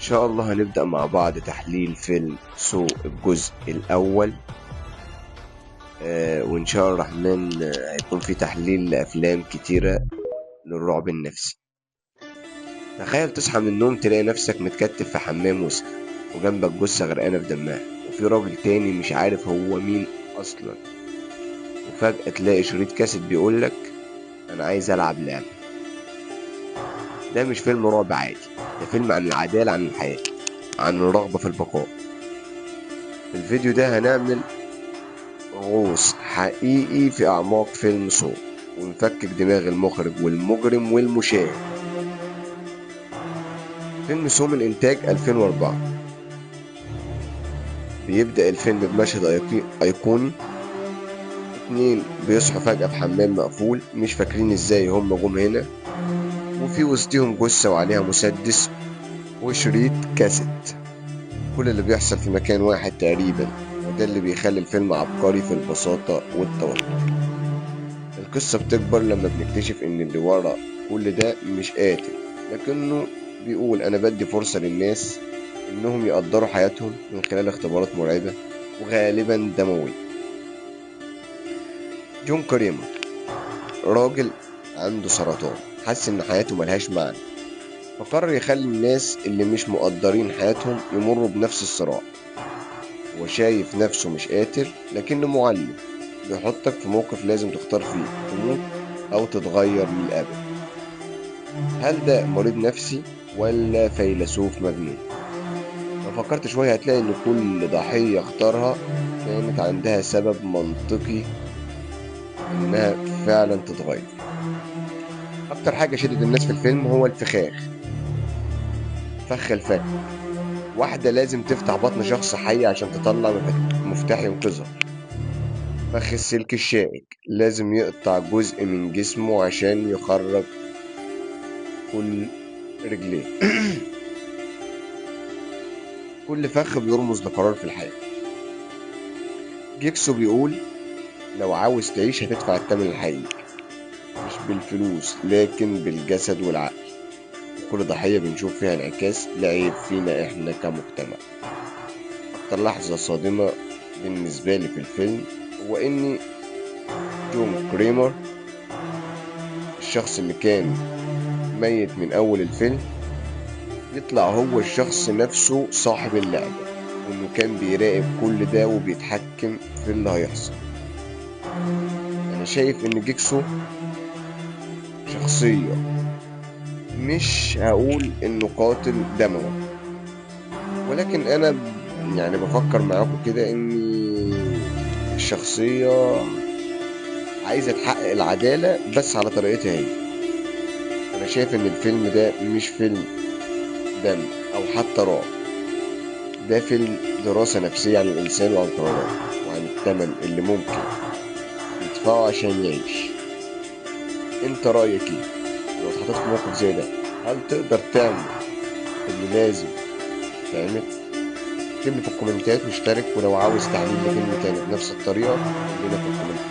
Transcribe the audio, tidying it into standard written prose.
إن شاء الله هنبدأ مع بعض تحليل فيلم سو الجزء الأول. وإن شاء الله الرحمن هيكون في تحليل لأفلام كتيرة للرعب النفسي. تخيل تصحى من النوم تلاقي نفسك متكتف في حمام وسخ وجنبك جثة غرقانة في دمها، وفي راجل تاني مش عارف هو مين أصلا، وفجأة تلاقي شريط كاسيت بيقولك أنا عايز ألعب لعبة. ده مش فيلم رعب عادي، ده فيلم عن العدالة، عن الحياة، عن الرغبة في البقاء. في الفيديو ده هنعمل غوص حقيقي في أعماق فيلم سو، ونفكك دماغ المخرج والمجرم والمشاهد. فيلم سو من إنتاج 2004. بيبدأ الفيلم بمشهد أيقوني. اتنين بيصحوا فجأة في حمام مقفول، مش فاكرين ازاي هم جم هنا، وفي وسطهم جثة وعليها مسدس وشريط كاسيت. كل اللي بيحصل في مكان واحد تقريبا، وده اللي بيخلي الفيلم عبقري في البساطة والتوتر. القصة بتكبر لما بنكتشف ان اللي ورا كل ده مش قاتل، لكنه بيقول انا بدي فرصة للناس انهم يقدروا حياتهم من خلال اختبارات مرعبة وغالبا دموية. جون كريمر راجل عنده سرطان، حس ان حياته ملهاش معنى، فقرر يخلي الناس اللي مش مقدرين حياتهم يمروا بنفس الصراع. هو شايف نفسه مش قاتل لكنه معلم، بيحطك في موقف لازم تختار فيه تموت أو تتغير للأبد. هل ده مريض نفسي ولا فيلسوف مجنون؟ لو فكرت شوية هتلاقي إن كل ضحية اختارها كانت عندها سبب منطقي إنها فعلا تتغير. أكتر حاجة شدت الناس في الفيلم هو الفخاخ، فخ الفك. واحدة لازم تفتح بطن شخص حي عشان تطلع مفتاح ينقذها. فخ السلك الشائك، لازم يقطع جزء من جسمه عشان يخرج كل رجليه. كل فخ بيرمز لقرار في الحياة. جيكسو بيقول لو عاوز تعيش هتدفع الثمن الحقيقي، مش بالفلوس لكن بالجسد والعقل. وكل ضحية بنشوف فيها انعكاس لعيب فينا احنا كمجتمع. اكتر لحظة صادمة بالنسبة لي في الفيلم هو ان جون كريمر، الشخص اللي كان ميت من اول الفيلم، يطلع هو الشخص نفسه صاحب اللعبة، وانه كان بيراقب كل ده وبيتحكم في اللي هيحصل. انا شايف ان جيكسو شخصية، مش هقول انه قاتل دموي، ولكن انا يعني بفكر معاكم كده ان الشخصية عايزة تحقق العدالة بس على طريقتها هي. انا شايف ان الفيلم ده مش فيلم دم او حتى رعب، ده فيلم دراسة نفسية عن الانسان وعن قراراته وعن الثمن اللي ممكن يدفعه عشان يعيش. انت رأيك ايه لو اتحطيت في موقف زي ده؟ هل تقدر تعمل اللي لازم تعمل؟ اكتب لي في الكومنتات واشترك، ولو عاوز تحليل لفيلم تاني بنفس الطريقة قول لنا في الكومنتات.